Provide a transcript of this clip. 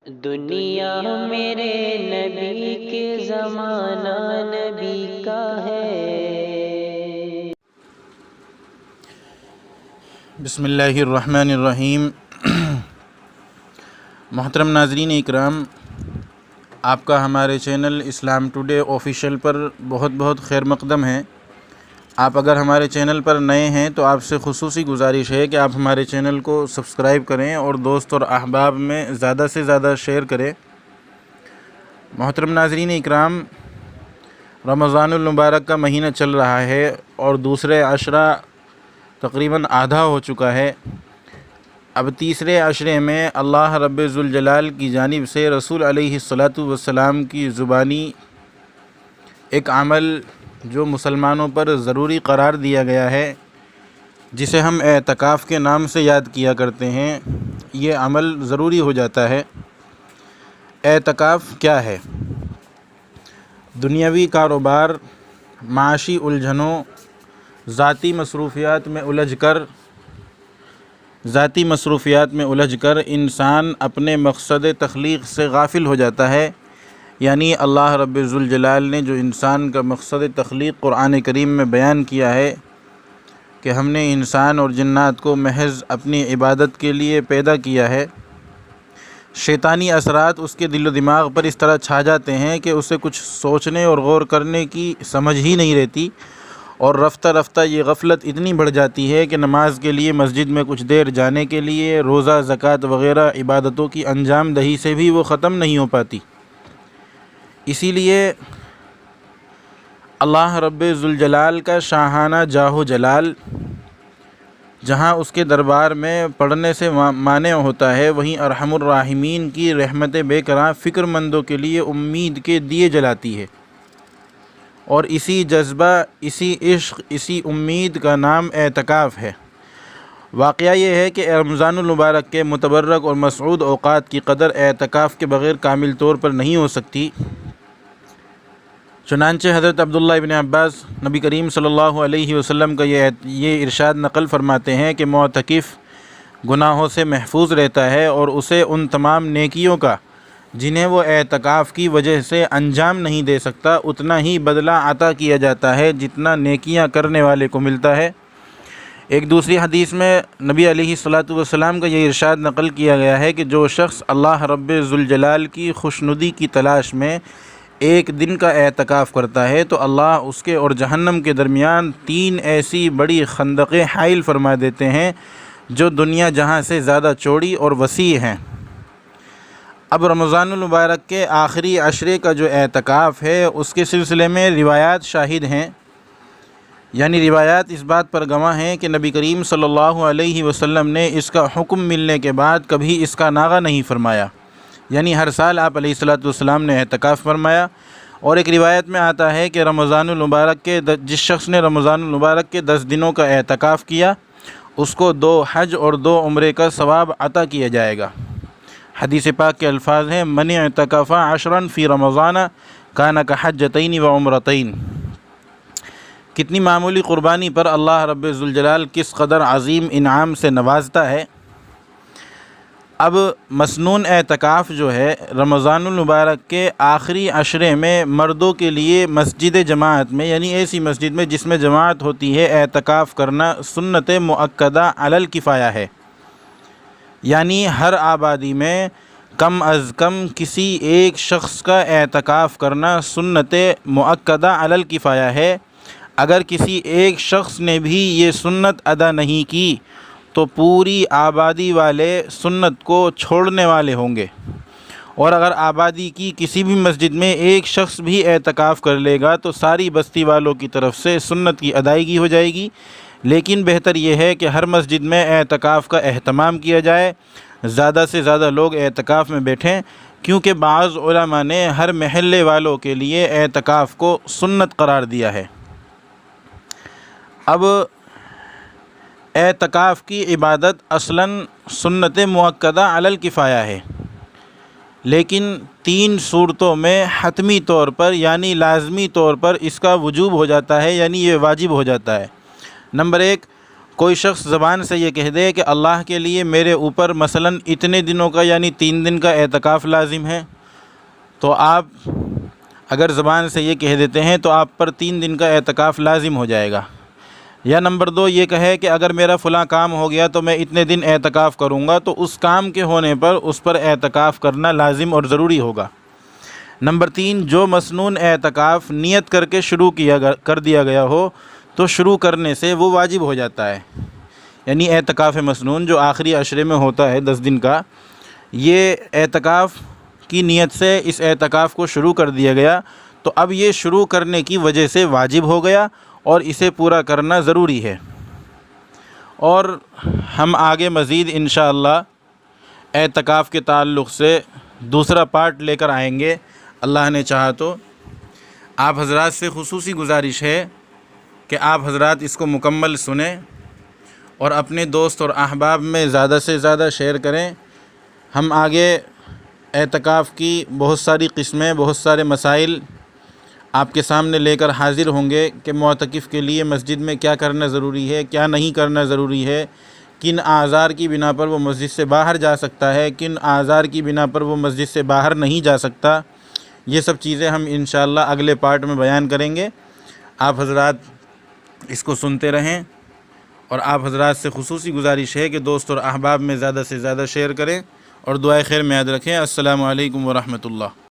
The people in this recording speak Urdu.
دنیا میرے نبی کے زمانہ نبی کا ہے۔ بسم اللہ الرحمن الرحیم۔ محترم ناظرین اکرام، آپ کا ہمارے چینل اسلام ٹوڈے آفیشیل پر بہت بہت خیر مقدم ہے۔ آپ اگر ہمارے چینل پر نئے ہیں تو آپ سے خصوصی گزارش ہے کہ آپ ہمارے چینل کو سبسکرائب کریں اور دوست اور احباب میں زیادہ سے زیادہ شیئر کریں۔ محترم ناظرین اکرام، رمضان المبارک کا مہینہ چل رہا ہے اور دوسرے عشرہ تقریباً آدھا ہو چکا ہے۔ اب تیسرے عشرے میں اللہ رب ذوالجلال کی جانب سے رسول علیہ الصلاۃ والسلام کی زبانی ایک عمل جو مسلمانوں پر ضروری قرار دیا گیا ہے، جسے ہم اعتکاف کے نام سے یاد کیا کرتے ہیں، یہ عمل ضروری ہو جاتا ہے۔ اعتکاف کیا ہے؟ دنیاوی کاروبار، معاشی الجھنوں، ذاتی مصروفیات میں الجھ کر انسان اپنے مقصد تخلیق سے غافل ہو جاتا ہے۔ یعنی اللہ رب ذوالجلال نے جو انسان کا مقصد تخلیق قرآن کریم میں بیان کیا ہے کہ ہم نے انسان اور جنات کو محض اپنی عبادت کے لیے پیدا کیا ہے، شیطانی اثرات اس کے دل و دماغ پر اس طرح چھا جاتے ہیں کہ اسے کچھ سوچنے اور غور کرنے کی سمجھ ہی نہیں رہتی، اور رفتہ رفتہ یہ غفلت اتنی بڑھ جاتی ہے کہ نماز کے لیے مسجد میں کچھ دیر جانے کے لیے، روزہ، زکوٰۃ وغیرہ عبادتوں کی انجام دہی سے بھی وہ ختم نہیں ہو پاتی۔ اسی لیے اللہ رب ذوالجلال کا شاہانہ جاہ و جلال جہاں اس کے دربار میں پڑھنے سے مانع ہوتا ہے، وہیں ارحم الراحمین کی رحمت بے کرا فکر مندوں کے لیے امید کے دیے جلاتی ہے، اور اسی جذبہ، اسی عشق، اسی امید کا نام اعتکاف ہے۔ واقعہ یہ ہے کہ رمضان المبارک کے متبرک اور مسعود اوقات کی قدر اعتکاف کے بغیر کامل طور پر نہیں ہو سکتی۔ چنانچہ حضرت عبداللہ ابن عباس نبی کریم صلی اللہ علیہ وسلم کا یہ ارشاد نقل فرماتے ہیں کہ معتکف گناہوں سے محفوظ رہتا ہے اور اسے ان تمام نیکیوں کا جنہیں وہ اعتکاف کی وجہ سے انجام نہیں دے سکتا اتنا ہی بدلہ عطا کیا جاتا ہے جتنا نیکیاں کرنے والے کو ملتا ہے۔ ایک دوسری حدیث میں نبی علیہ الصلاۃ والسلام کا یہ ارشاد نقل کیا گیا ہے کہ جو شخص اللہ رب ذوالجلال کی خوشنودی کی تلاش میں ایک دن کا اعتکاف کرتا ہے تو اللہ اس کے اور جہنم کے درمیان 3 ایسی بڑی خندقیں حائل فرما دیتے ہیں جو دنیا جہاں سے زیادہ چوڑی اور وسیع ہیں۔ اب رمضان المبارک کے آخری عشرے کا جو اعتکاف ہے اس کے سلسلے میں روایات شاہد ہیں، یعنی روایات اس بات پر گواہ ہیں کہ نبی کریم صلی اللہ علیہ وسلم نے اس کا حکم ملنے کے بعد کبھی اس کا ناغہ نہیں فرمایا، یعنی ہر سال آپ علیہ الصلاۃ والسلام نے اعتکاف فرمایا۔ اور ایک روایت میں آتا ہے کہ رمضان المبارک کے جس شخص نے رمضان المبارک کے 10 دنوں کا اعتکاف کیا اس کو 2 حج اور 2 عمرے کا ثواب عطا کیا جائے گا۔ حدیث پاک کے الفاظ ہیں من اعتکف 10 فی رمضان کان کحجتین و عمرتین۔ کتنی معمولی قربانی پر اللہ رب ذوالجلال کس قدر عظیم انعام سے نوازتا ہے۔ اب مسنون اعتکاف جو ہے رمضان المبارک کے آخری عشرے میں مردوں کے لیے مسجد جماعت میں، یعنی ایسی مسجد میں جس میں جماعت ہوتی ہے، اعتکاف کرنا سنت مؤکدہ علی الکفایہ ہے، یعنی ہر آبادی میں کم از کم کسی ایک شخص کا اعتکاف کرنا سنت مؤکدہ علی الکفایہ ہے۔ اگر کسی ایک شخص نے بھی یہ سنت ادا نہیں کی تو پوری آبادی والے سنت کو چھوڑنے والے ہوں گے، اور اگر آبادی کی کسی بھی مسجد میں ایک شخص بھی اعتکاف کر لے گا تو ساری بستی والوں کی طرف سے سنت کی ادائیگی ہو جائے گی۔ لیکن بہتر یہ ہے کہ ہر مسجد میں اعتکاف کا اہتمام کیا جائے، زیادہ سے زیادہ لوگ اعتکاف میں بیٹھیں، کیونکہ بعض علماء نے ہر محلے والوں کے لیے اعتکاف کو سنت قرار دیا ہے۔ اب اعتکاف کی عبادت اصلاً سنت مؤکدہ علی الکفایہ ہے، لیکن 3 صورتوں میں حتمی طور پر یعنی لازمی طور پر اس کا وجوب ہو جاتا ہے، یعنی یہ واجب ہو جاتا ہے۔ نمبر 1، کوئی شخص زبان سے یہ کہہ دے کہ اللہ کے لیے میرے اوپر مثلاً اتنے دنوں کا یعنی 3 دن کا اعتکاف لازم ہے، تو آپ اگر زبان سے یہ کہہ دیتے ہیں تو آپ پر 3 دن کا اعتکاف لازم ہو جائے گا۔ یا نمبر 2 یہ کہے کہ اگر میرا فلاں کام ہو گیا تو میں اتنے دن اعتکاف کروں گا، تو اس کام کے ہونے پر اس پر اعتکاف کرنا لازم اور ضروری ہوگا۔ نمبر 3 جو مسنون اعتکاف نیت کر کے شروع کر دیا گیا ہو تو شروع کرنے سے وہ واجب ہو جاتا ہے، یعنی اعتکاف مسنون جو آخری عشرے میں ہوتا ہے 10 دن کا، یہ اعتکاف کی نیت سے اس اعتکاف کو شروع کر دیا گیا تو اب یہ شروع کرنے کی وجہ سے واجب ہو گیا اور اسے پورا کرنا ضروری ہے۔ اور ہم آگے مزید انشاءاللہ اعتکاف کے تعلق سے دوسرا پارٹ لے کر آئیں گے اللہ نے چاہا تو۔ آپ حضرات سے خصوصی گزارش ہے کہ آپ حضرات اس کو مکمل سنیں اور اپنے دوست اور احباب میں زیادہ سے زیادہ شیئر کریں۔ ہم آگے اعتکاف کی بہت ساری قسمیں، بہت سارے مسائل آپ کے سامنے لے کر حاضر ہوں گے کہ معتکف کے لیے مسجد میں کیا کرنا ضروری ہے، کیا نہیں کرنا ضروری ہے، کن اعذار کی بنا پر وہ مسجد سے باہر جا سکتا ہے، کن اعذار کی بنا پر وہ مسجد سے باہر نہیں جا سکتا۔ یہ سب چیزیں ہم انشاءاللہ اگلے پارٹ میں بیان کریں گے۔ آپ حضرات اس کو سنتے رہیں اور آپ حضرات سے خصوصی گزارش ہے کہ دوست اور احباب میں زیادہ سے زیادہ شیئر کریں اور دعائے خیر میں یاد رکھیں۔ السلام علیکم ورحمۃ اللہ۔